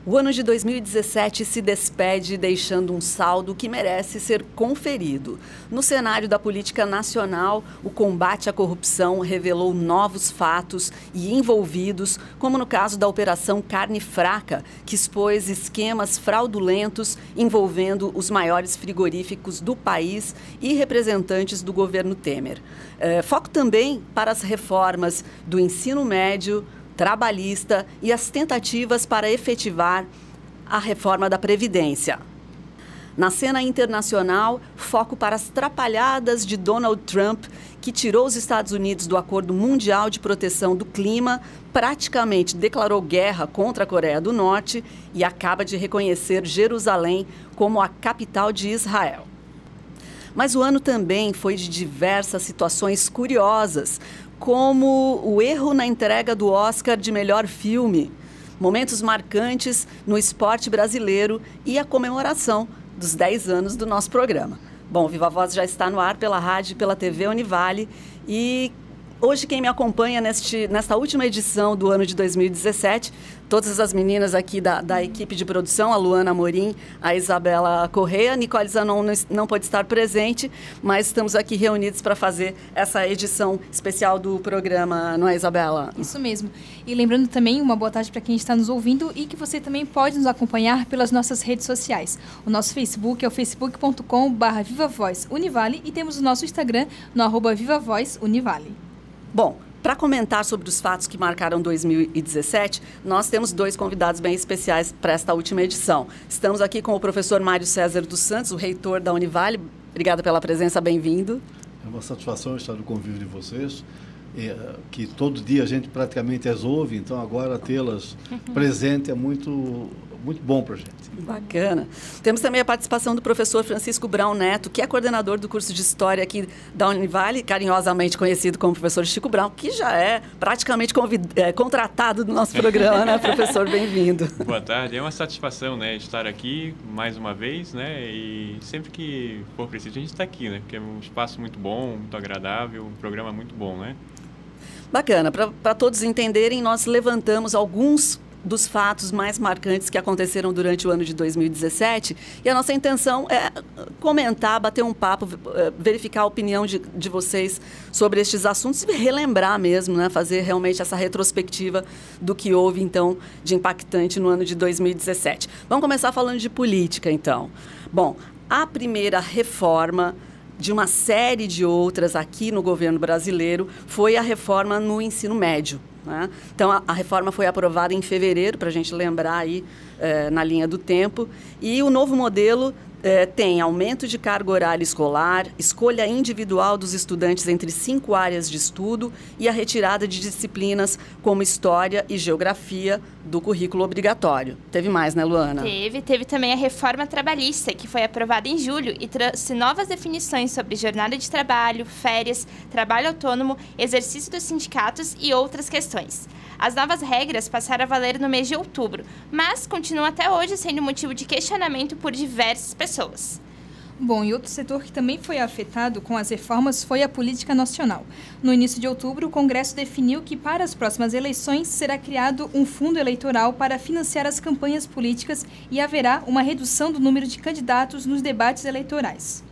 O ano de 2017 se despede deixando um saldo que merece ser conferido. No cenário da política nacional, o combate à corrupção revelou novos fatos e envolvidos, como no caso da Operação Carne Fraca, que expôs esquemas fraudulentos envolvendo os maiores frigoríficos do país e representantes do governo Temer. Foco também para as reformas do ensino médio, trabalhista e as tentativas para efetivar a reforma da Previdência. Na cena internacional, foco para as trapalhadas de Donald Trump, que tirou os Estados Unidos do Acordo Mundial de Proteção do Clima, praticamente declarou guerra contra a Coreia do Norte e acaba de reconhecer Jerusalém como a capital de Israel. Mas o ano também foi de diversas situações curiosas, como o erro na entrega do Oscar de melhor filme, momentos marcantes no esporte brasileiro e a comemoração dos 10 anos do nosso programa. Bom, Viva Voz já está no ar pela rádio e pela TV Univale e hoje quem me acompanha nesta última edição do ano de 2017, todas as meninas aqui da equipe de produção, a Luana Amorim, a Isabela Correia, a Nicole Zanon não pôde estar presente, mas estamos aqui reunidos para fazer essa edição especial do programa, não é, Isabela? Isso mesmo. E lembrando também, uma boa tarde para quem está nos ouvindo e que você também pode nos acompanhar pelas nossas redes sociais. O nosso Facebook é o facebook.com/VivaVozUnivale e temos o nosso Instagram no @VivaVozUnivale. Bom, para comentar sobre os fatos que marcaram 2017, nós temos dois convidados bem especiais para esta última edição. Estamos aqui com o professor Mário César dos Santos, o reitor da Univale. Obrigada pela presença, bem-vindo. É uma satisfação estar no convívio de vocês, que todo dia a gente praticamente as ouve, então agora tê-las presente é muito bom para a gente. Bacana. Temos também a participação do professor Francisco Brown Neto, que é coordenador do curso de História aqui da Univale, carinhosamente conhecido como professor Chico Brown, que já é praticamente contratado do nosso programa, né, professor? Bem-vindo. Boa tarde. É uma satisfação, né, estar aqui mais uma vez, né, e sempre que for preciso a gente está aqui, né, porque é um espaço muito bom, muito agradável, um programa muito bom, né? Bacana. Para todos entenderem, nós levantamos alguns dos fatos mais marcantes que aconteceram durante o ano de 2017 e a nossa intenção é comentar, bater um papo, verificar a opinião de vocês sobre estes assuntos e relembrar mesmo, né, fazer realmente essa retrospectiva do que houve então de impactante no ano de 2017. Vamos começar falando de política então. Bom, a primeira reforma de uma série de outras aqui no governo brasileiro foi a reforma no ensino médio, né? Então, a reforma foi aprovada em fevereiro, para a gente lembrar aí na linha do tempo, e o novo modelo tem aumento de carga horária escolar, escolha individual dos estudantes entre 5 áreas de estudo e a retirada de disciplinas como História e Geografia do currículo obrigatório. Teve mais, né, Luana? Teve também a reforma trabalhista, que foi aprovada em julho e trouxe novas definições sobre jornada de trabalho, férias, trabalho autônomo, exercício dos sindicatos e outras questões. As novas regras passaram a valer no mês de outubro, mas continuam até hoje sendo motivo de questionamento por diversas pessoas. Bom, e outro setor que também foi afetado com as reformas foi a política nacional. No início de outubro, o Congresso definiu que para as próximas eleições será criado um fundo eleitoral para financiar as campanhas políticas e haverá uma redução do número de candidatos nos debates eleitorais.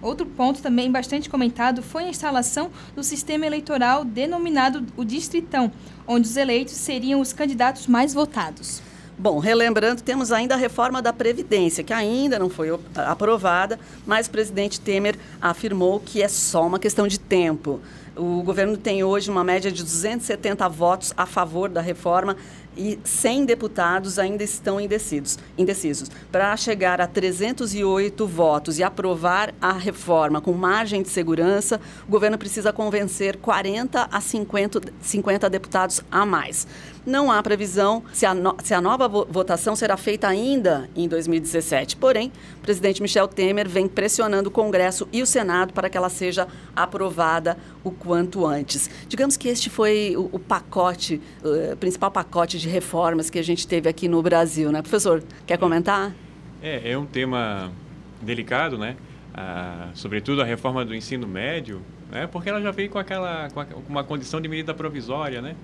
Outro ponto também bastante comentado foi a instalação do sistema eleitoral denominado o Distritão, onde os eleitos seriam os candidatos mais votados. Bom, relembrando, temos ainda a reforma da Previdência, que ainda não foi aprovada, mas o presidente Temer afirmou que é só uma questão de tempo. O governo tem hoje uma média de 270 votos a favor da reforma e 100 deputados ainda estão indecisos. Para chegar a 308 votos e aprovar a reforma com margem de segurança, o governo precisa convencer 40 a 50 deputados a mais. Não há previsão se a nova votação será feita ainda em 2017. Porém, o presidente Michel Temer vem pressionando o Congresso e o Senado para que ela seja aprovada o quanto antes. Digamos que este foi o pacote, o principal pacote de reformas que a gente teve aqui no Brasil, né? Professor, quer comentar? É um tema delicado, né? Sobretudo a reforma do ensino médio, né? Porque ela já veio com uma condição de medida provisória, né?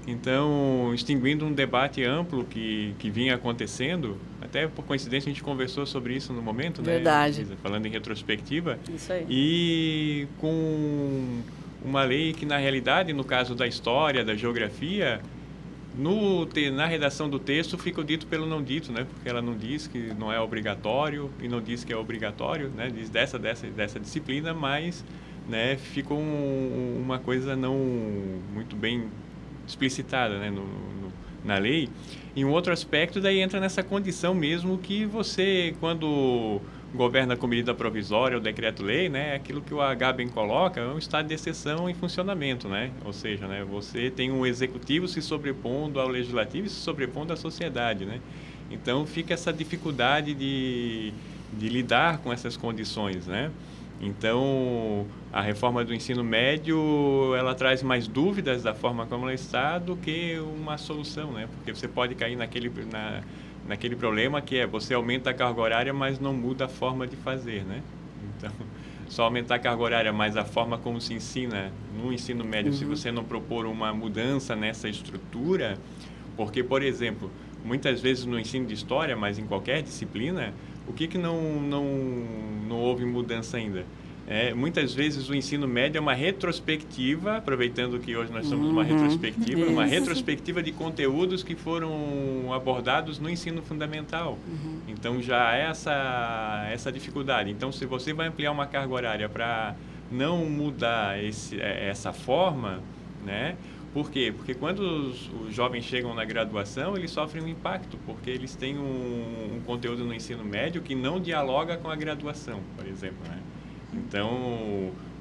Então, extinguindo um debate amplo que vinha acontecendo, até por coincidência a gente conversou sobre isso no momento, Verdade. né? Falando em retrospectiva. Isso aí. E com uma lei que, na realidade, no caso da história, da geografia, na redação do texto fica o dito pelo não dito, né? Porque ela não diz que não é obrigatório e não diz que é obrigatório, né? Diz dessa disciplina, mas, né, ficou uma coisa não muito bem explicitada, né, na lei. E um outro aspecto daí entra nessa condição mesmo que você, quando governa com medida provisória ou decreto-lei, né, aquilo que o H bem coloca é um estado de exceção em funcionamento, né? Ou seja, né, você tem um executivo se sobrepondo ao legislativo e se sobrepondo à sociedade, né? Então fica essa dificuldade de lidar com essas condições, né? Então, a reforma do ensino médio, ela traz mais dúvidas da forma como ela está do que uma solução, né? Porque você pode cair naquele problema que é você aumenta a carga horária, mas não muda a forma de fazer, né? Então, só aumentar a carga horária, mas a forma como se ensina no ensino médio, se você não propor uma mudança nessa estrutura, porque, por exemplo, muitas vezes no ensino de história, mas em qualquer disciplina, o que não houve mudança ainda? Muitas vezes o ensino médio é uma retrospectiva, aproveitando que hoje nós somos uma retrospectiva, uma retrospectiva de conteúdos que foram abordados no ensino fundamental. Então já é essa dificuldade. Então, se você vai ampliar uma carga horária para não mudar essa forma, né? Por quê? Porque quando os jovens chegam na graduação, eles sofrem um impacto, porque eles têm um conteúdo no ensino médio que não dialoga com a graduação, por exemplo, né? Então,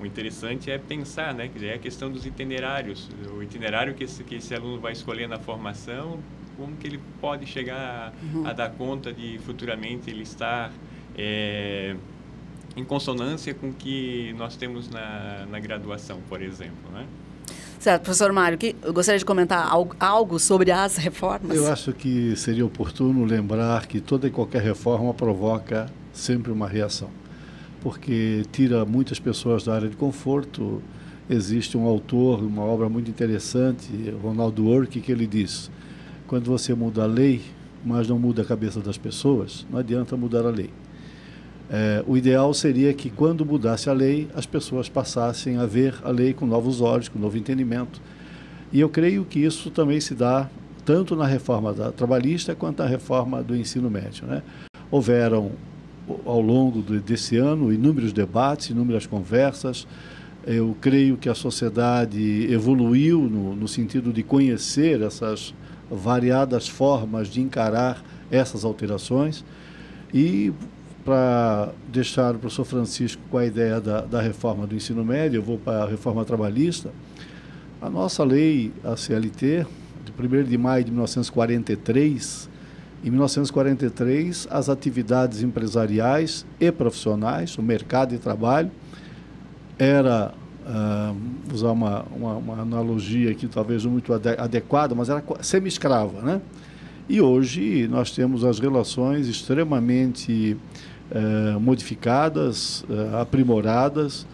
o interessante é pensar, né, que é a questão dos itinerários, o itinerário que esse aluno vai escolher na formação, como que ele pode chegar a dar conta de futuramente ele estar em consonância com o que nós temos na graduação, por exemplo, né? Certo, professor Mário, eu gostaria de comentar algo sobre as reformas. Eu acho que seria oportuno lembrar que toda e qualquer reforma provoca sempre uma reação, porque tira muitas pessoas da área de conforto. Existe um autor, uma obra muito interessante, Ronald Dworkin, que ele diz: quando você muda a lei, mas não muda a cabeça das pessoas, não adianta mudar a lei. O ideal seria que, quando mudasse a lei, as pessoas passassem a ver a lei com novos olhos, com novo entendimento. E eu creio que isso também se dá tanto na reforma trabalhista quanto na reforma do ensino médio, né? Houveram, ao longo desse ano, inúmeros debates, inúmeras conversas. Eu creio que a sociedade evoluiu no sentido de conhecer essas variadas formas de encarar essas alterações. E, para deixar o professor Francisco com a ideia da reforma do ensino médio, eu vou para a reforma trabalhista. A nossa lei, a CLT, de 1º de maio de 1943, em 1943, as atividades empresariais e profissionais, o mercado de trabalho, era, usar uma analogia aqui talvez não muito adequada, mas era semi-escrava, né? E hoje nós temos as relações extremamente modificadas, aprimoradas,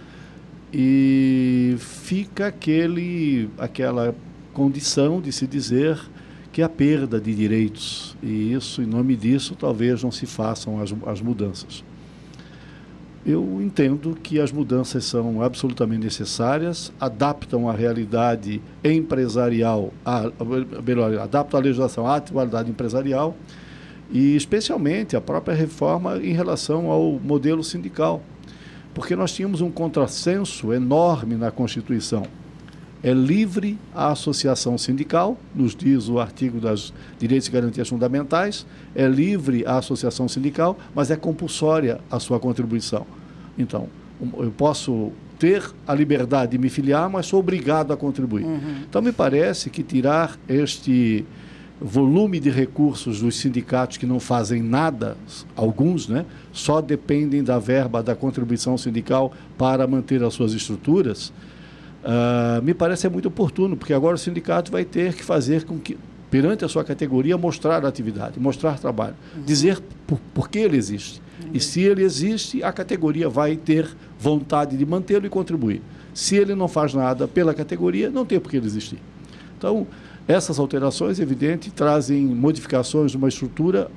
e fica aquela condição de se dizer que a perda de direitos, e isso, em nome disso, talvez não se façam as mudanças. Eu entendo que as mudanças são absolutamente necessárias, adaptam a realidade empresarial, adaptam a legislação à atualidade empresarial, e especialmente a própria reforma em relação ao modelo sindical, porque nós tínhamos um contrassenso enorme na Constituição. É livre a associação sindical, nos diz o artigo das Direitos e Garantias Fundamentais, é livre a associação sindical, mas é compulsória a sua contribuição. Então, eu posso ter a liberdade de me filiar, mas sou obrigado a contribuir. Então, me parece que tirar este volume de recursos dos sindicatos que não fazem nada, alguns, né, só dependem da verba da contribuição sindical para manter as suas estruturas, me parece muito oportuno, porque agora o sindicato vai ter que fazer com que, perante a sua categoria, mostrar a atividade, mostrar trabalho, dizer por que ele existe. E se ele existe, a categoria vai ter vontade de mantê-lo e contribuir. Se ele não faz nada pela categoria, não tem por que ele existir. Então, essas alterações, evidente, trazem modificações de uma estrutura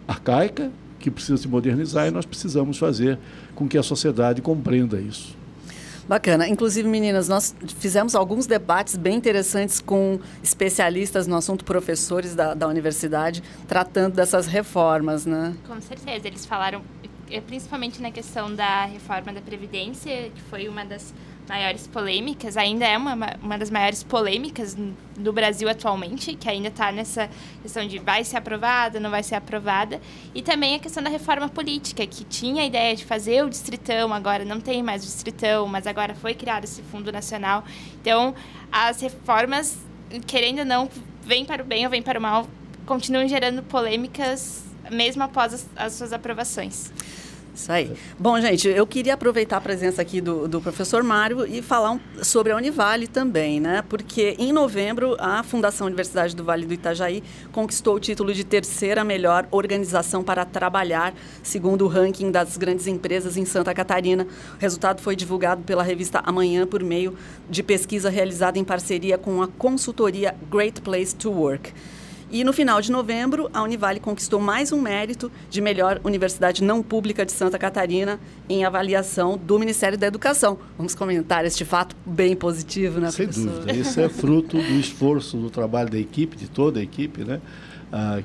arcaica que precisa se modernizar, e nós precisamos fazer com que a sociedade compreenda isso. Bacana. Inclusive, meninas, nós fizemos alguns debates bem interessantes com especialistas no assunto, professores da universidade, tratando dessas reformas, né? Com certeza. Eles falaram principalmente na questão da reforma da Previdência, que foi uma das maiores polêmicas, ainda é uma das maiores polêmicas do Brasil atualmente, que ainda está nessa questão de vai ser aprovada, não vai ser aprovada, e também a questão da reforma política, que tinha a ideia de fazer o distritão, agora não tem mais o distritão, mas agora foi criado esse Fundo Nacional. Então, as reformas, querendo ou não, vem para o bem ou vem para o mal, continuam gerando polêmicas mesmo após as suas aprovações. Isso aí. Bom, gente, eu queria aproveitar a presença aqui do professor Mário e falar sobre a Univale também, né? Porque em novembro a Fundação Universidade do Vale do Itajaí conquistou o título de terceira melhor organização para trabalhar, segundo o ranking das grandes empresas em Santa Catarina. O resultado foi divulgado pela revista Amanhã por meio de pesquisa realizada em parceria com a consultoria Great Place to Work. E no final de novembro, a Univale conquistou mais um mérito de melhor universidade não pública de Santa Catarina em avaliação do Ministério da Educação. Vamos comentar este fato bem positivo, né, Sem professor? dúvida. Isso é fruto do esforço, do trabalho da equipe, de toda a equipe, né?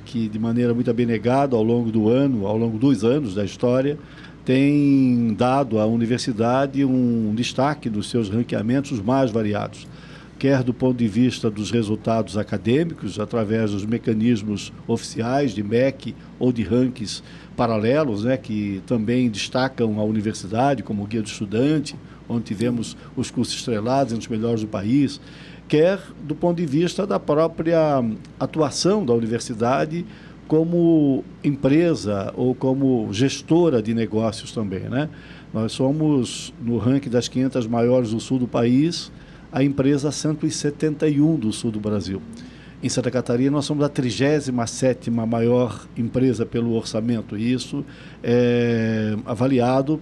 Que de maneira muito abnegada ao longo do ano, ao longo dos anos da história, tem dado à universidade um destaque dos seus ranqueamentos mais variados, quer do ponto de vista dos resultados acadêmicos, através dos mecanismos oficiais de MEC ou de rankings paralelos, né, que também destacam a universidade como guia do estudante, onde tivemos os cursos estrelados entre os melhores do país, quer do ponto de vista da própria atuação da universidade como empresa ou como gestora de negócios também, né? Nós somos, no ranking das 500 maiores do sul do país, a empresa 171 do sul do Brasil. Em Santa Catarina, nós somos a 37ª maior empresa pelo orçamento. E isso é avaliado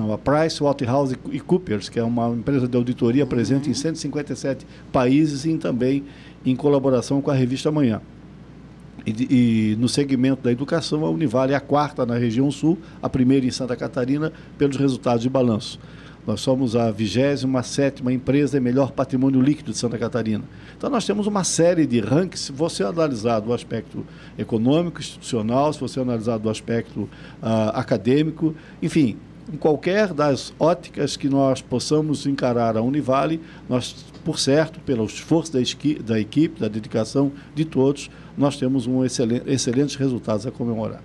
a PricewaterhouseCoopers, que é uma empresa de auditoria presente em 157 países e também em colaboração com a revista Amanhã. E no segmento da educação, a Univale é a 4ª na região sul, a 1ª em Santa Catarina, pelos resultados de balanço. Nós somos a 27ª empresa em melhor patrimônio líquido de Santa Catarina. Então, nós temos uma série de rankings, se você analisar do aspecto econômico, institucional, se você analisar do aspecto acadêmico, enfim, em qualquer das óticas que nós possamos encarar a Univale, nós, por certo, pelo esforço da equipe, da dedicação de todos, nós temos excelentes resultados a comemorar.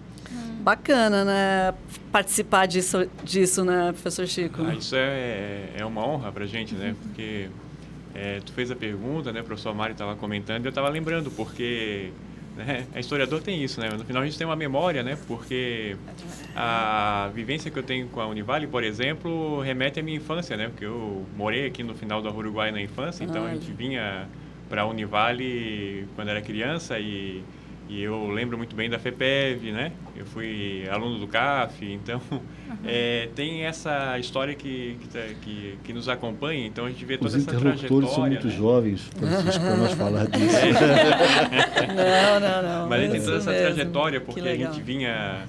Bacana, né? Participar disso, né, professor Chico? Isso é uma honra para a gente, né? Porque tu fez a pergunta, né? O professor Mário estava comentando e eu estava lembrando, porque né, a historiador tem isso, né? No final a gente tem uma memória, né? Porque a vivência que eu tenho com a Univale, por exemplo, remete à minha infância, né? Porque eu morei aqui no final da Uruguai na infância, então a gente vinha para a Univale quando era criança e eu lembro muito bem da FEPEV, né? Eu fui aluno do CAF, então tem essa história que nos acompanha, então a gente vê toda essa trajetória. Os interlocutores são muito jovens, Francisco, para nós falar disso. Não. Mas a gente tem toda essa trajetória, porque a gente vinha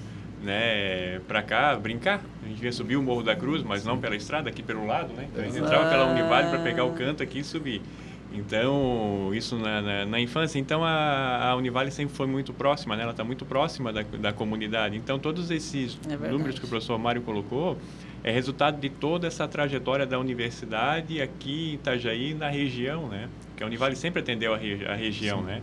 né, para cá brincar. A gente vinha subir o Morro da Cruz, mas não pela estrada, aqui pelo lado, né? Então a gente entrava pela Univale para pegar o canto aqui e subir. Então, isso na infância. Então, a Univale sempre foi muito próxima, né? Ela está muito próxima da comunidade. Então, todos esses números que o professor Mário colocou é resultado de toda essa trajetória da universidade aqui em Itajaí, na região, né? Porque a Univale sempre atendeu a região, sim, né?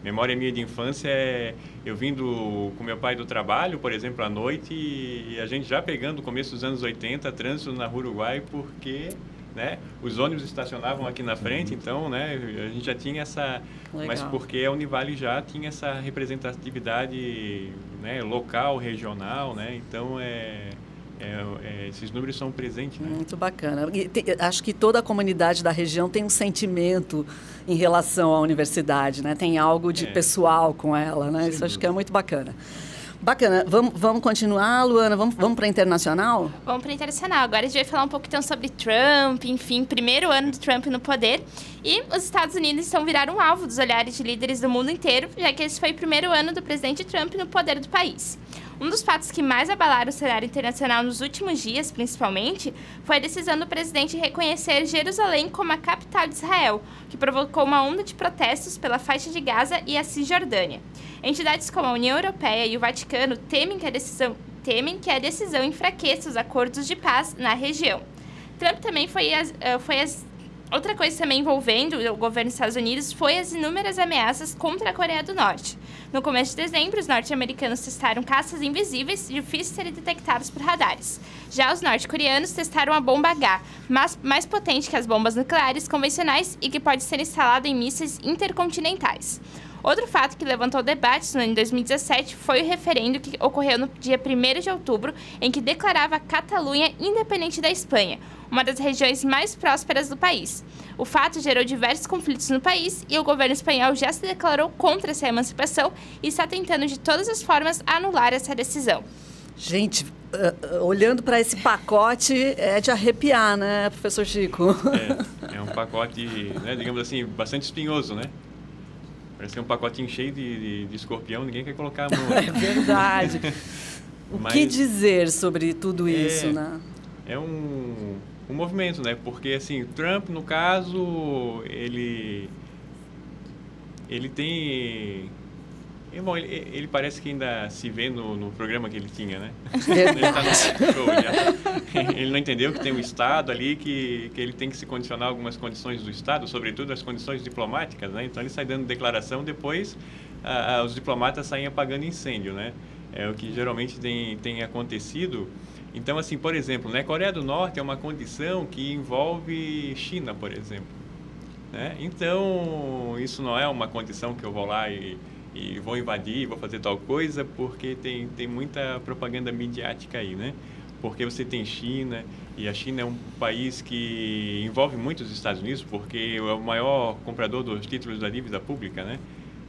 Memória minha de infância é eu vindo com meu pai do trabalho, por exemplo, à noite, e a gente já pegando o começo dos anos 80, trânsito na Uruguai, porque né, os ônibus estacionavam aqui na frente, então né, a gente já tinha essa... Legal. Mas porque a Univale já tinha essa representatividade né, local, regional, né, então esses números são presentes. Né? Muito bacana. Acho que toda a comunidade da região tem um sentimento em relação à universidade, né? Tem algo de pessoal com ela, né? Isso acho que é muito bacana. Bacana. Vamos continuar, Luana? Vamos para a internacional? Vamos para a internacional. Agora a gente vai falar um pouco então sobre Trump, enfim, primeiro ano do Trump no poder. E os Estados Unidos então viraram alvo dos olhares de líderes do mundo inteiro, já que esse foi o primeiro ano do presidente Trump no poder do país. Um dos fatos que mais abalaram o cenário internacional nos últimos dias, principalmente, foi a decisão do presidente reconhecer Jerusalém como a capital de Israel, que provocou uma onda de protestos pela faixa de Gaza e a Cisjordânia. Entidades como a União Europeia e o Vaticano temem que a decisão enfraqueça os acordos de paz na região. Trump também outra coisa também envolvendo o governo dos Estados Unidos foi as inúmeras ameaças contra a Coreia do Norte. No começo de dezembro, os norte-americanos testaram caças invisíveis difíceis de serem detectados por radares. Já os norte-coreanos testaram a bomba H, mais potente que as bombas nucleares convencionais e que pode ser instalada em mísseis intercontinentais. Outro fato que levantou debates no ano de 2017 foi o referendo que ocorreu no dia 1º de outubro, em que declarava a Catalunha independente da Espanha, uma das regiões mais prósperas do país. O fato gerou diversos conflitos no país e o governo espanhol já se declarou contra essa emancipação e está tentando de todas as formas anular essa decisão. Gente, olhando para esse pacote, é de arrepiar, né, professor Chico? É um pacote, né, digamos assim, bastante espinhoso, né? Parece um pacotinho cheio de escorpião, ninguém quer colocar a mão. É verdade. O que dizer sobre tudo isso, né? É um movimento, né? Porque, assim, Trump, no caso, ele tem... Bom, ele parece que ainda se vê no programa que ele tinha, né? Ele tá no show já. Ele não entendeu que tem um Estado ali, que ele tem que se condicionar a algumas condições do Estado, sobretudo as condições diplomáticas, né? Então ele sai dando declaração, depois os diplomatas saem apagando incêndio, né? É o que geralmente tem acontecido. Então, assim, por exemplo, né, Coreia do Norte é uma condição que envolve China, por exemplo, né? Então, isso não é uma condição que eu vou lá e vou invadir, vou fazer tal coisa, porque tem muita propaganda midiática aí, né? Porque você tem China, e a China é um país que envolve muito os Estados Unidos, porque é o maior comprador dos títulos da dívida pública, né?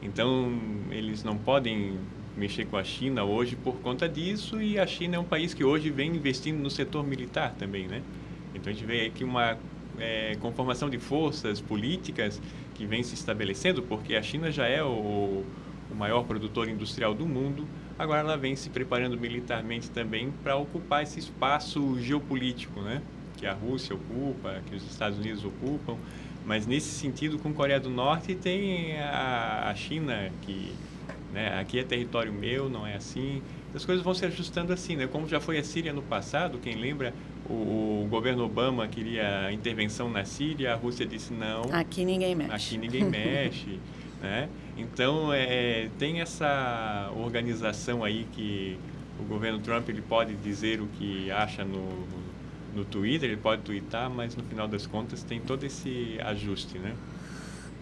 Então, eles não podem mexer com a China hoje por conta disso, e a China é um país que hoje vem investindo no setor militar também, né? Então, a gente vê aqui uma conformação de forças políticas que vem se estabelecendo, porque a China já é o maior produtor industrial do mundo, agora ela vem se preparando militarmente também para ocupar esse espaço geopolítico, né? Que a Rússia ocupa, que os Estados Unidos ocupam, mas nesse sentido com a Coreia do Norte tem a China, que, né, aqui é território meu, não é assim. As coisas vão se ajustando assim, né? Como já foi a Síria no passado, quem lembra, o governo Obama queria intervenção na Síria, a Rússia disse não. Aqui ninguém mexe. Aqui ninguém mexe, né? Então, tem essa organização aí que o governo Trump ele pode dizer o que acha no Twitter, ele pode twittar, mas no final das contas tem todo esse ajuste, né?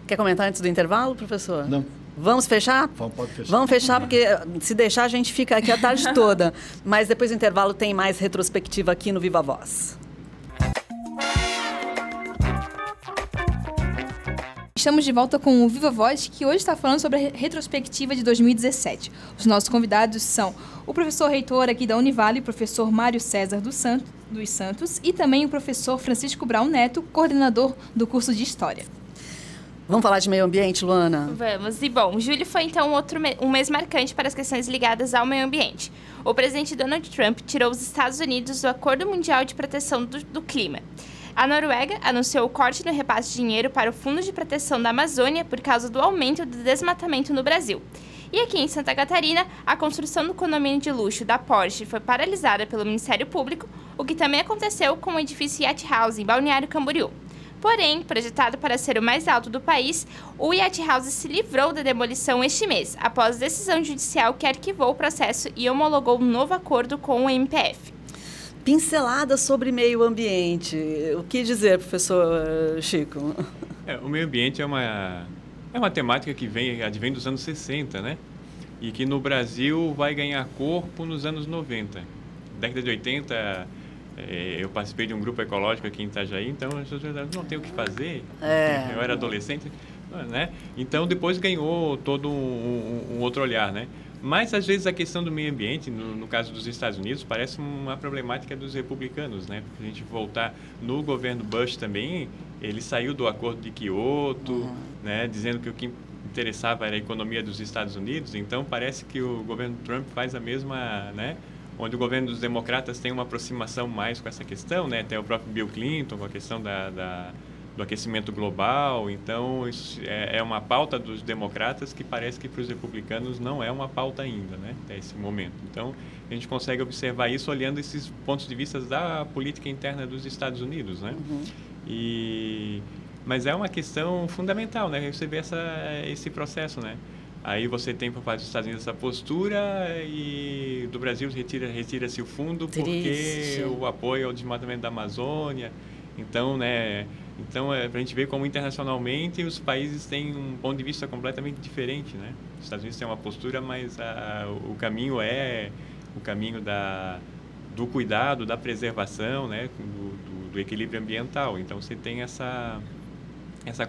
Quer comentar antes do intervalo, professor? Não. Vamos fechar? Pode fechar. Vamos fechar, porque se deixar a gente fica aqui a tarde toda. Mas depois do intervalo tem mais retrospectiva aqui no Viva Voz. Estamos de volta com o Viva Voz, que hoje está falando sobre a retrospectiva de 2017. Os nossos convidados são o professor reitor aqui da Univale, o professor Mário César dos Santos, e também o professor Francisco Brown Neto, coordenador do curso de História. Vamos falar de meio ambiente, Luana? Vamos. E bom, julho foi então um mês marcante para as questões ligadas ao meio ambiente. O presidente Donald Trump tirou os Estados Unidos do Acordo Mundial de Proteção do Clima. A Noruega anunciou o corte no repasse de dinheiro para o Fundo de Proteção da Amazônia por causa do aumento do desmatamento no Brasil. E aqui em Santa Catarina, a construção do condomínio de luxo da Porsche foi paralisada pelo Ministério Público, o que também aconteceu com o edifício Yacht House em Balneário Camboriú. Porém, projetado para ser o mais alto do país, o Yacht House se livrou da demolição este mês, após decisão judicial que arquivou o processo e homologou um novo acordo com o MPF. Pincelada sobre meio ambiente. O que dizer, professor Chico? O meio ambiente é uma temática que advém dos anos 60, né? E que no Brasil vai ganhar corpo nos anos 90. Década de 80, eu participei de um grupo ecológico aqui em Itajaí, então não tem o que fazer. Eu era adolescente, né? Então depois ganhou todo um outro olhar, né? Mas, às vezes, a questão do meio ambiente, no caso dos Estados Unidos, parece uma problemática dos republicanos, né? Porque a gente voltar no governo Bush também, ele saiu do Acordo de Kyoto, né? Dizendo que o que interessava era a economia dos Estados Unidos. Então, parece que o governo Trump faz a mesma, né? Onde o governo dos democratas tem uma aproximação mais com essa questão, né? Até o próprio Bill Clinton, com a questão do aquecimento global. Então, isso é uma pauta dos democratas que parece que para os republicanos não é uma pauta ainda, né, até esse momento. Então, a gente consegue observar isso olhando esses pontos de vista da política interna dos Estados Unidos, né? Mas é uma questão fundamental, né? Você vê esse processo, né? Aí você tem por parte dos Estados Unidos essa postura e do Brasil retira-se o fundo porque o apoio ao desmatamento da Amazônia. Então, né? Então, para a gente ver como internacionalmente os países têm um ponto de vista completamente diferente, né? Os Estados Unidos têm uma postura, mas o caminho é o caminho do cuidado, da preservação, né? Do equilíbrio ambiental. Então, você tem essa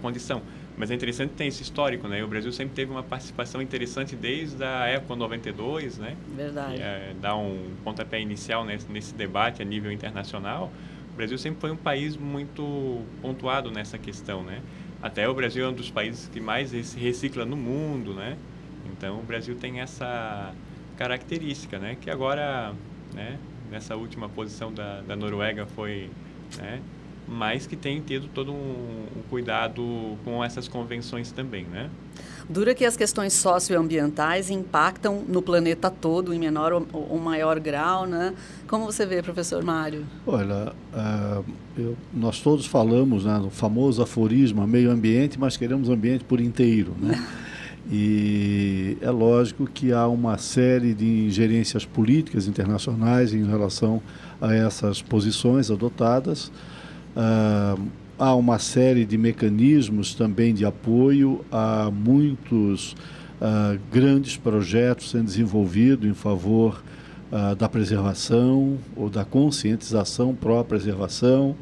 condição. Mas é interessante que tem esse histórico, né? O Brasil sempre teve uma participação interessante desde a Expo 92, né? Verdade. Dá um pontapé inicial nesse debate a nível internacional. O Brasil sempre foi um país muito pontuado nessa questão, né? Até o Brasil é um dos países que mais se recicla no mundo, né? Então, o Brasil tem essa característica, né? Que agora, né? Nessa última posição da Noruega foi, né? Mas que tem tido todo um cuidado com essas convenções também, né? Dura que as questões socioambientais impactam no planeta todo, em menor ou maior grau, né? Como você vê, professor Mário? Olha, nós todos falamos, né, no famoso aforismo meio ambiente, mas queremos ambiente por inteiro, né? E é lógico que há uma série de ingerências políticas internacionais em relação a essas posições adotadas. Há uma série de mecanismos também de apoio a muitos grandes projetos sendo desenvolvidos em favor da preservação ou da conscientização pró-preservação.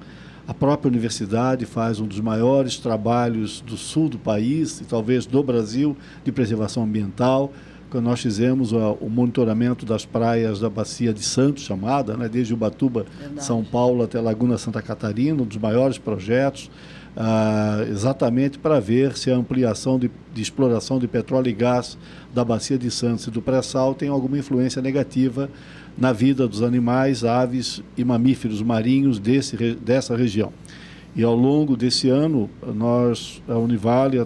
A própria universidade faz um dos maiores trabalhos do sul do país e talvez do Brasil de preservação ambiental, quando nós fizemos o monitoramento das praias da Bacia de Santos, chamada, né, desde Ubatuba, São Paulo até Laguna Santa Catarina, um dos maiores projetos, exatamente para ver se a ampliação de exploração de petróleo e gás da Bacia de Santos e do pré-sal tem alguma influência negativa na vida dos animais, aves e mamíferos marinhos dessa região. E ao longo desse ano, a Univale,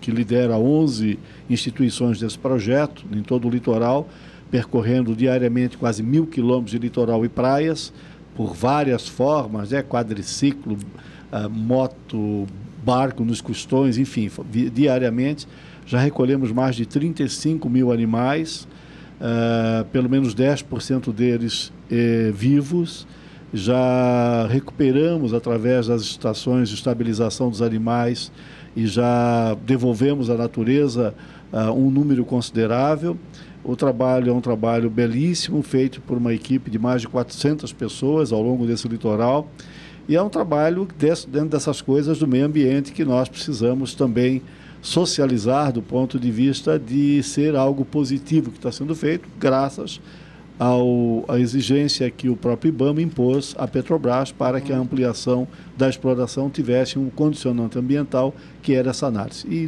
que lidera 11 instituições desse projeto, em todo o litoral, percorrendo diariamente quase 1.000 quilômetros de litoral e praias, por várias formas, quadriciclo, moto, barco nos costões, enfim, diariamente. Já recolhemos mais de 35 mil animais, pelo menos 10% deles vivos. Já recuperamos, através das estações de estabilização dos animais, e já devolvemos à natureza um número considerável. O trabalho é um trabalho belíssimo, feito por uma equipe de mais de 400 pessoas ao longo desse litoral. E é um trabalho dentro dessas coisas do meio ambiente que nós precisamos também socializar do ponto de vista de ser algo positivo que está sendo feito, graças à exigência que o próprio IBAMA impôs à Petrobras para que a ampliação da exploração tivesse um condicionante ambiental, que era essa análise. E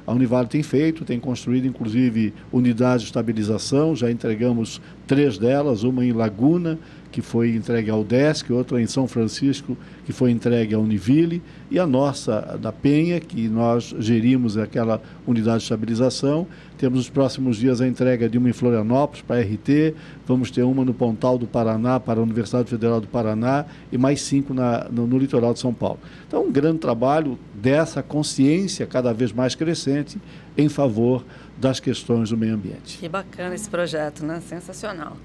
a Univale tem construído, inclusive, unidades de estabilização, já entregamos 3 delas, uma em Laguna, que foi entregue ao DESC, outra em São Francisco, que foi entregue à Univille, e a nossa, da Penha, que nós gerimos aquela unidade de estabilização. Temos nos próximos dias a entrega de uma em Florianópolis, para a RT, vamos ter uma no Pontal do Paraná, para a Universidade Federal do Paraná, e mais 5 no litoral de São Paulo. Então, um grande trabalho dessa consciência cada vez mais crescente em favor das questões do meio ambiente. Que bacana esse projeto, né? Sensacional.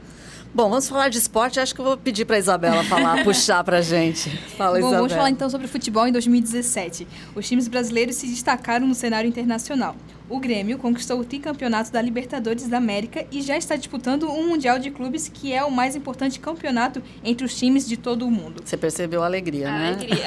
Bom, vamos falar de esporte. Acho que eu vou pedir para a Isabela puxar para a gente. Fala, Isabela. Vamos falar então sobre futebol em 2017. Os times brasileiros se destacaram no cenário internacional. O Grêmio conquistou o tricampeonato da Libertadores da América e já está disputando um Mundial de Clubes, que é o mais importante campeonato entre os times de todo o mundo. Você percebeu a alegria, né? Alegria.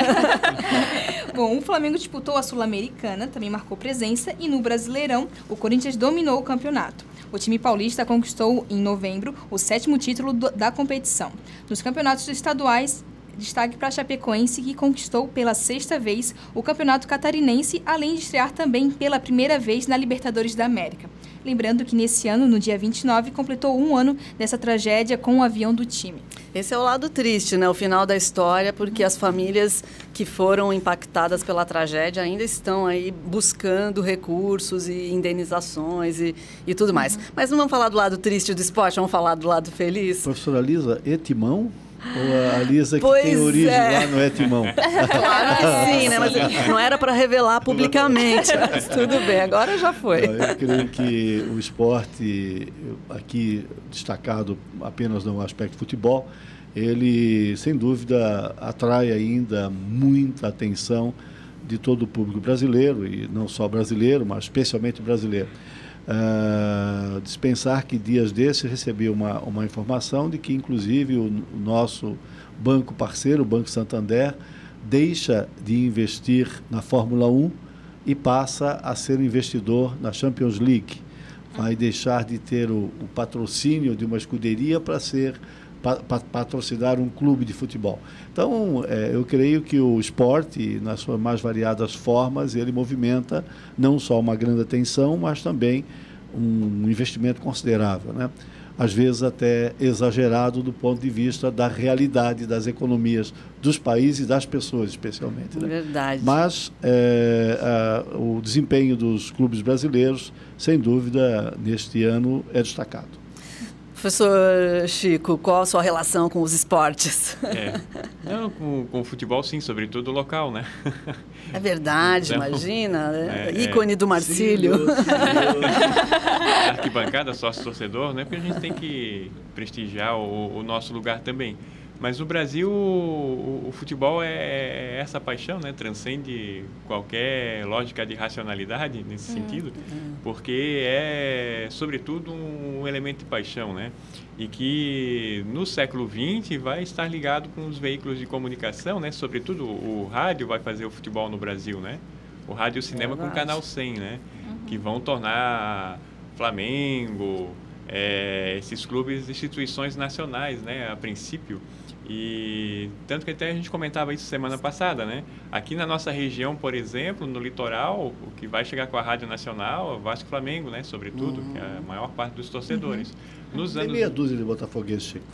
Bom, o Flamengo disputou a Sul-Americana, também marcou presença, e no Brasileirão, o Corinthians dominou o campeonato. O time paulista conquistou, em novembro, o 7º título da competição. Nos campeonatos estaduais, destaque para a Chapecoense, que conquistou pela 6ª vez o Campeonato Catarinense, além de estrear também pela primeira vez na Libertadores da América. Lembrando que nesse ano, no dia 29, completou 1 ano dessa tragédia com o avião do time. Esse é o lado triste, né? O final da história, porque as famílias que foram impactadas pela tragédia ainda estão aí buscando recursos e indenizações e tudo mais. Mas não vamos falar do lado triste do esporte, vamos falar do lado feliz? Professora Lisa, é Timão? Ou a Lisa que Pois tem origem é. lá no Timão? Claro que sim, né? Mas não era para revelar publicamente, mas tudo bem, agora já foi. Eu creio que o esporte, aqui destacado apenas no aspecto futebol, ele, sem dúvida, atrai ainda muita atenção de todo o público brasileiro, e não só brasileiro, mas especialmente brasileiro. Dispensar que dias desses recebi uma informação de que, inclusive, o nosso banco parceiro, o Banco Santander, deixa de investir na Fórmula 1 e passa a ser investidor na Champions League. Vai deixar de ter o patrocínio de uma escuderia para patrocinar um clube de futebol. Então, eu creio que o esporte, nas suas mais variadas formas, ele movimenta não só uma grande atenção, mas também um investimento considerável, né? Às vezes até exagerado do ponto de vista da realidade das economias dos países e das pessoas, especialmente, né? Verdade. Mas o desempenho dos clubes brasileiros, sem dúvida, neste ano é destacado. Professor Chico, qual a sua relação com os esportes? Não, com o futebol, sim, sobretudo local, né? É verdade, Então, imagina, ícone do Marcílio. Arquibancada, sócio-torcedor, né? Porque a gente tem que prestigiar o nosso lugar também. Mas no Brasil, o futebol é essa paixão, né? Transcende qualquer lógica de racionalidade nesse sentido, porque é, sobretudo, um elemento de paixão, né? E que no século XX vai estar ligado com os veículos de comunicação, né? Sobretudo o rádio vai fazer o futebol no Brasil, né? O rádio e o cinema com o Canal 100, né? Que vão tornar Flamengo, esses clubes, instituições nacionais, né? A princípio. E tanto que até a gente comentava isso semana passada, né? Aqui na nossa região, por exemplo, no litoral, o que vai chegar com a Rádio Nacional é o Vasco e Flamengo, né? Sobretudo, que é a maior parte dos torcedores. Tem meia dúzia de botafoguenses, Chico.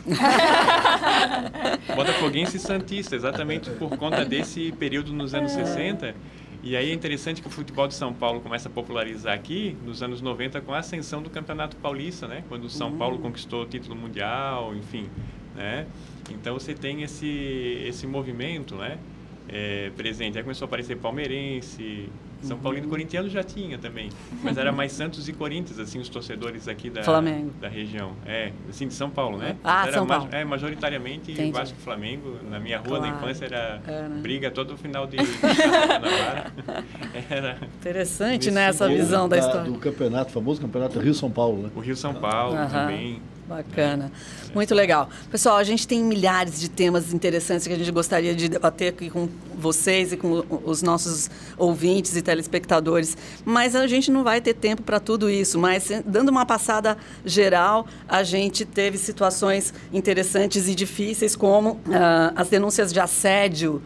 Botafoguense e santista, exatamente por conta desse período nos anos 60. E aí é interessante que o futebol de São Paulo começa a popularizar aqui nos anos 90 com a ascensão do Campeonato Paulista, né? Quando o São Paulo conquistou o título mundial, enfim, né? Então você tem esse movimento, né? Presente. Aí começou a aparecer palmeirense, São Paulino, corintiano já tinha também, mas era mais Santos e Corinthians, assim, os torcedores aqui da região. Assim, de São Paulo, né? Ah, São Paulo. Majoritariamente Entendi. Vasco e Flamengo. Na minha rua, Claro. na infância, era né? briga todo final de Guanabara. Interessante, né, essa visão da história. Do campeonato, famoso campeonato Rio-São Paulo, né? O Rio-São Paulo também. Bacana. Muito legal. Pessoal, a gente tem milhares de temas interessantes que a gente gostaria de debater aqui com vocês e com os nossos ouvintes e telespectadores, mas a gente não vai ter tempo para tudo isso. Mas, dando uma passada geral, a gente teve situações interessantes e difíceis, como as denúncias de assédio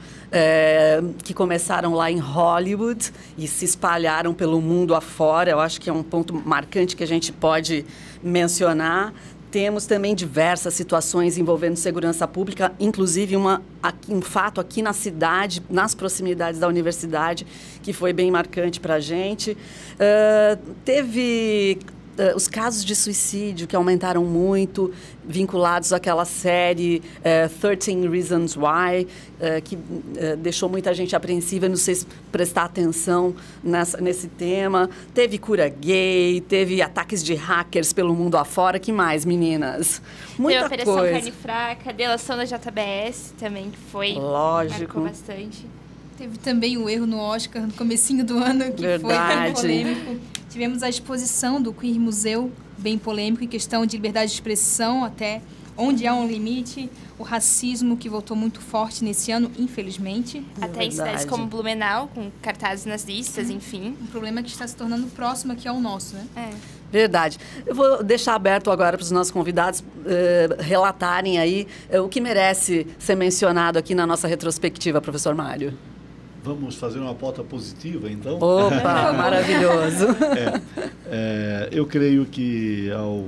que começaram lá em Hollywood e se espalharam pelo mundo afora. Eu acho que é um ponto marcante que a gente pode mencionar. Temos também diversas situações envolvendo segurança pública, inclusive um fato aqui na cidade, nas proximidades da universidade, que foi bem marcante para a gente. Teve os casos de suicídio que aumentaram muito, vinculados àquela série 13 Reasons Why, que deixou muita gente apreensiva, não sei se prestar atenção nesse tema. Teve cura gay, teve ataques de hackers pelo mundo afora. Que mais, meninas? Muita Teve coisa. Operação Carne Fraca, delação da JBS também, que foi... Lógico. Marcou bastante. Teve também o erro no Oscar, no comecinho do ano, que Verdade. foi bem polêmico. Tivemos a exposição do Queer Museu, bem polêmico, em questão de liberdade de expressão, até onde há um limite, o racismo que voltou muito forte nesse ano, infelizmente. Até em cidades como Blumenau, com cartazes nazistas, enfim. Um problema que está se tornando próximo aqui ao nosso, né? Verdade. Eu vou deixar aberto agora para os nossos convidados relatarem aí o que merece ser mencionado aqui na nossa retrospectiva, professor Mário. Vamos fazer uma pauta positiva, então? Opa, maravilhoso. Eu creio que ao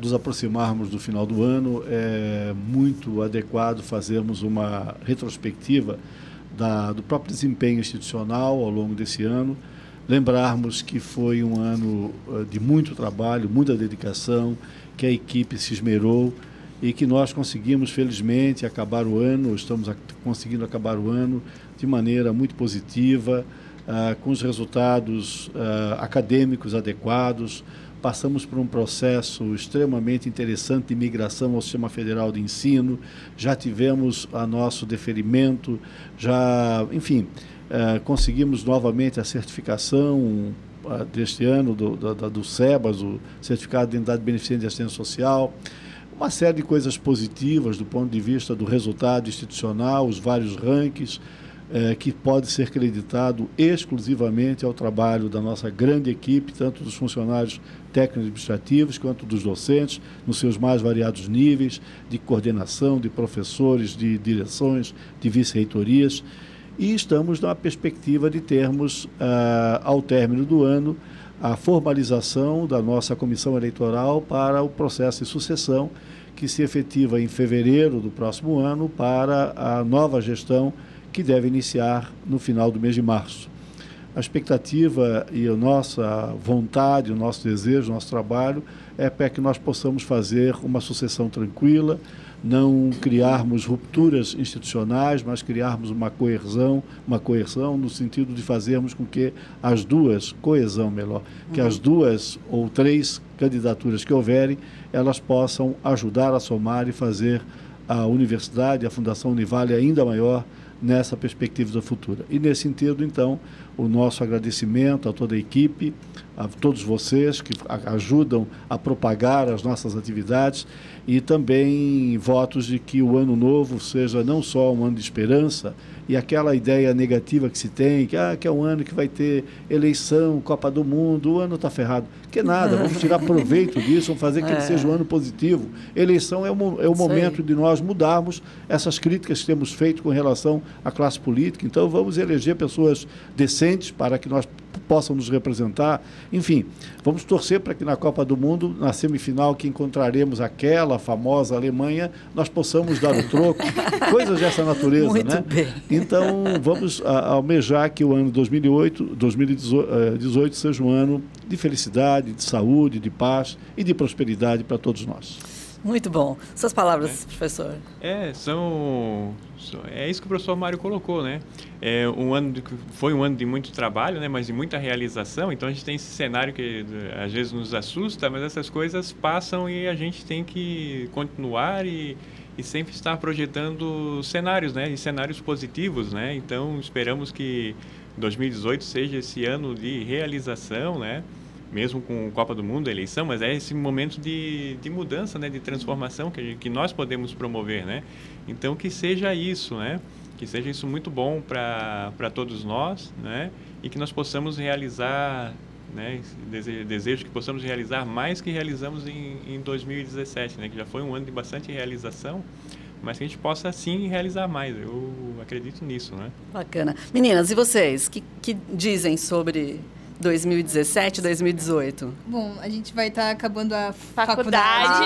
nos aproximarmos do final do ano, é muito adequado fazermos uma retrospectiva do próprio desempenho institucional ao longo desse ano, lembrarmos que foi um ano de muito trabalho, muita dedicação, que a equipe se esmerou e que nós conseguimos, felizmente, acabar o ano, estamos conseguindo acabar o ano de maneira muito positiva, com os resultados acadêmicos adequados. Passamos por um processo extremamente interessante de migração ao Sistema Federal de Ensino, já tivemos a nosso deferimento, conseguimos novamente a certificação deste ano do SEBAS, o Certificado de Entidade Beneficente de Assistência Social, uma série de coisas positivas do ponto de vista do resultado institucional, os vários rankings, que pode ser creditado exclusivamente ao trabalho da nossa grande equipe, tanto dos funcionários técnicos administrativos quanto dos docentes, nos seus mais variados níveis de coordenação, de professores, de direções, de vice-reitorias. E estamos na perspectiva de termos, ao término do ano, a formalização da nossa comissão eleitoral para o processo de sucessão, que se efetiva em fevereiro do próximo ano para a nova gestão que deve iniciar no final do mês de março. A expectativa e a nossa vontade, o nosso desejo, o nosso trabalho é para que nós possamos fazer uma sucessão tranquila, não criarmos rupturas institucionais, mas criarmos uma coerção no sentido de fazermos com que as duas ou três candidaturas que houverem, elas possam ajudar a somar e fazer a universidade, a Fundação Univale ainda maior nessa perspectiva da futura. E nesse sentido, então, o nosso agradecimento a toda a equipe, a todos vocês que ajudam a propagar as nossas atividades e também votos de que o ano novo seja não só um ano de esperança e aquela ideia negativa que se tem, que é um ano que vai ter eleição, Copa do Mundo, o ano está ferrado. Que nada, vamos tirar proveito disso, vamos fazer que ele seja um ano positivo. Eleição é o momento de nós mudarmos essas críticas que temos feito com relação à classe política. Então, vamos eleger pessoas decentes para que nós possam nos representar. Enfim, vamos torcer para que na Copa do Mundo, na semifinal que encontraremos aquela famosa Alemanha, nós possamos dar o troco, coisas dessa natureza, Muito né? bem. Então, vamos almejar que o ano 2018 seja um ano de felicidade, de saúde, de paz e de prosperidade para todos nós. Muito bom. Suas palavras, professor. É isso que o professor Mário colocou, né? Foi um ano de muito trabalho, né? Mas de muita realização. Então, a gente tem esse cenário que às vezes nos assusta, mas essas coisas passam e a gente tem que continuar e sempre estar projetando cenários, né? E cenários positivos, né? Então, esperamos que 2018 seja esse ano de realização, né? Mesmo com Copa do Mundo, eleição, mas é esse momento de mudança, né, de transformação que nós podemos promover, né? Então, que seja isso, né? Que seja isso muito bom para todos nós, né? E que nós possamos realizar, né? Desejo que possamos realizar mais que realizamos em 2017, né? Que já foi um ano de bastante realização, mas que a gente possa, sim, realizar mais. Eu acredito nisso, né? Bacana. Meninas, e vocês? Que dizem sobre 2017, 2018? Bom, a gente vai estar acabando a faculdade.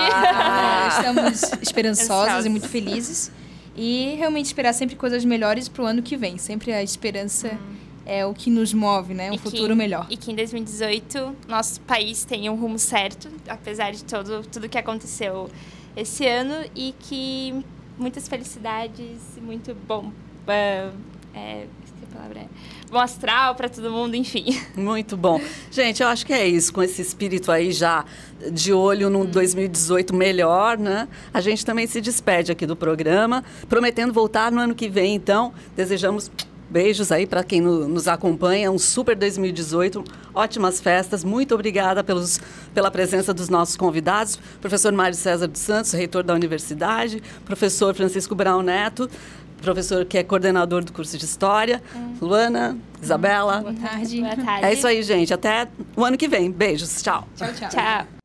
Estamos esperançosos e muito felizes. E realmente esperar sempre coisas melhores para o ano que vem. Sempre a esperança é o que nos move, né? Um futuro melhor. E que em 2018 nosso país tenha um rumo certo, apesar de tudo que aconteceu esse ano. E que muitas felicidades e muito bom... bom astral para todo mundo, enfim. Muito bom. Gente, eu acho que é isso, com esse espírito aí já de olho no 2018 melhor, né? A gente também se despede aqui do programa, prometendo voltar no ano que vem, então, desejamos Beijos aí para quem nos acompanha. Um super 2018, ótimas festas. Muito obrigada pela presença dos nossos convidados. Professor Mário César dos Santos, reitor da universidade. Professor Francisco Brown Neto, professor que é coordenador do curso de História. Luana, Isabela. Boa tarde. Boa tarde. É isso aí, gente. Até o ano que vem. Beijos. Tchau. Tchau, tchau. Tchau.